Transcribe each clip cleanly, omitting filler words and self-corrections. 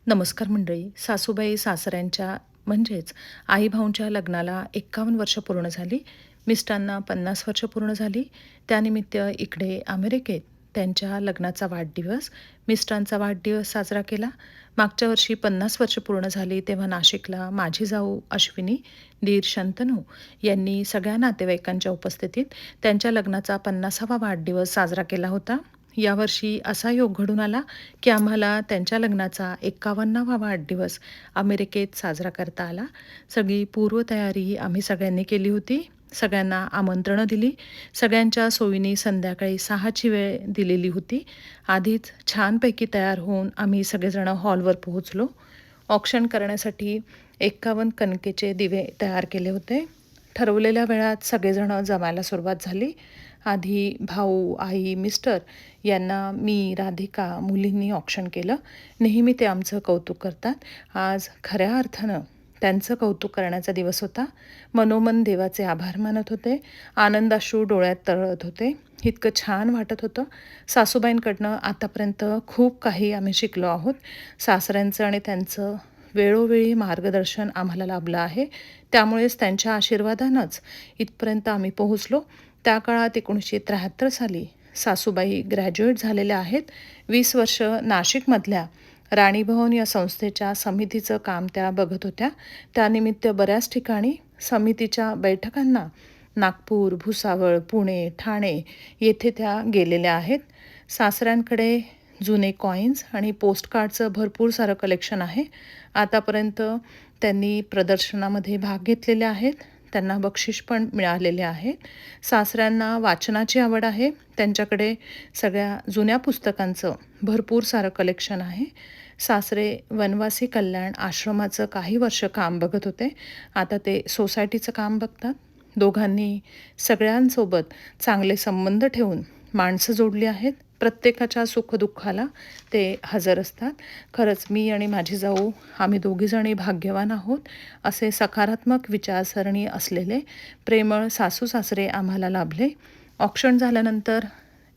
नमस्कार मंडळी. सासूबाई सासऱ्यांच्या म्हणजेच आई-भाऊंच्या लग्नाला 51 वर्ष पूर्ण झाली. मिस्टरांना 50 वर्ष पूर्ण झाली. त्यानिमित्त इकडे अमेरिकेत त्यांच्या लग्नाचा वाढदिवस, मिस्टरांचा वाढदिवस साजरा केला. मागच्या वर्षी 50 वर्ष पूर्ण झाली तेव्हा नाशिकला माझी जाऊ अश्विनी, दीर शंतनू यांनी सगळ्या नातेवाईकांच्या उपस्थितीत त्यांच्या लग्नाचा 50वा वाढदिवस साजरा केला होता. यावर्षी असा योग घडून आला, की आम्हाला त्यांच्या लग्नाचा 51वा वाढदिवस अमेरिकेत साजरा करता आला. सगळी पूर्वतयारी आम्ही सगळ्यांनी केली होती. सगळ्यांना आमंत्रणं दिली. सगळ्यांच्या सोयीने संध्याकाळी 6ची वेळ दिलेली होती. आधीच छानपैकी तयार होऊन आम्ही सगळेजण हॉलवर पोहोचलो. औक्षण करण्यासाठी 51 कणकेचे दिवे तयार केले होते. ठरवलेल्या वेळात सगळेजण जमायला सुरुवात झाली. आधी भाऊ, आई, मिस्टर यांना मी, राधिका, मुलींनी औक्षण केलं. नेहमी ते आमचं कौतुक करतात. आज खऱ्या अर्थानं त्यांचं कौतुक करण्याचा दिवस होता. मनोमन देवाचे आभार मानत होते. आनंदाश्रू डोळ्यात तरळत होते. इतकं छान वाटत होतं. सासूबाईंकडनं आतापर्यंत खूप काही आम्ही शिकलो आहोत. सासऱ्यांचं आणि त्यांचं वेळोवेळी मार्गदर्शन आम्हाला लाभलं आहे. त्यामुळेच त्यांच्या आशीर्वादानंच इथपर्यंत आम्ही पोहोचलो. त्या काळात 1973 साली सासूबाई ग्रॅज्युएट झालेल्या आहेत. 20 वर्ष नाशिकमधल्या राणीभवन या संस्थेच्या समितीचं काम त्या बघत होत्या. त्यानिमित्त बऱ्याच ठिकाणी समितीच्या बैठकांना नागपूर, भुसावळ, पुणे, ठाणे येथे त्या गेलेल्या आहेत. सासऱ्यांकडे जुने कॉईन्स आणि पोस्टकार्डचं भरपूर सारं कलेक्शन आहे. आतापर्यंत त्यांनी प्रदर्शनामध्ये भाग घेतलेले आहेत. त्यांना बक्षीस पण मिळालेले आहे. सासऱ्यांना वाचनाची आवड आहे. त्यांच्याकडे सगळ्या जुन्या पुस्तकांचं भरपूर सारं कलेक्शन आहे. सासरे वनवासी कल्याण आश्रमाचं काही वर्ष काम बघत होते. आता ते सोसायटीचं काम बघतात. दोघांनी सगळ्यांसोबत चांगले संबंध ठेवून माणसं जोडली आहेत. प्रत्येकाच्या सुखदुःखाला ते हजर असतात. खरंच मी आणि माझी जाऊ आम्ही दोघीजणी भाग्यवान आहोत. असे सकारात्मक विचारसरणी असलेले प्रेमळ सासू-सासरे आम्हाला लाभले. औक्षण झाल्यानंतर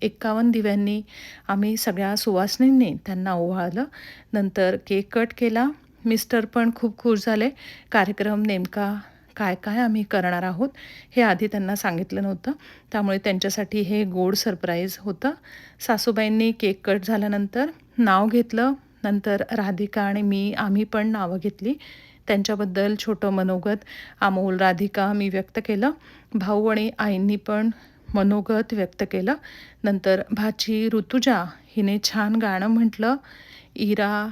51 दिव्यांनी आम्ही सगळ्या सुवासिनींनी त्यांना ओवाळलं. नंतर केक कट केला. मिस्टर पण खूप खुश झाले. कार्यक्रम नेमका काय काय आम्ही करणार आहोत हे आधी त्यांना सांगितलं नव्हतं. त्यामुळे त्यांच्यासाठी हे गोड सरप्राईज होतं. सासूबाईंनी केक कट झाल्यानंतर नाव घेतलं. नंतर राधिका आणि मी आम्ही पण नावं घेतली. त्यांच्याबद्दल छोटं मनोगत अमोल, राधिका मी व्यक्त केलं. भाऊ आणि आईंनी पण मनोगत व्यक्त केलं. नंतर भाची ऋतुजा हिने छान गाणं म्हटलं. इरा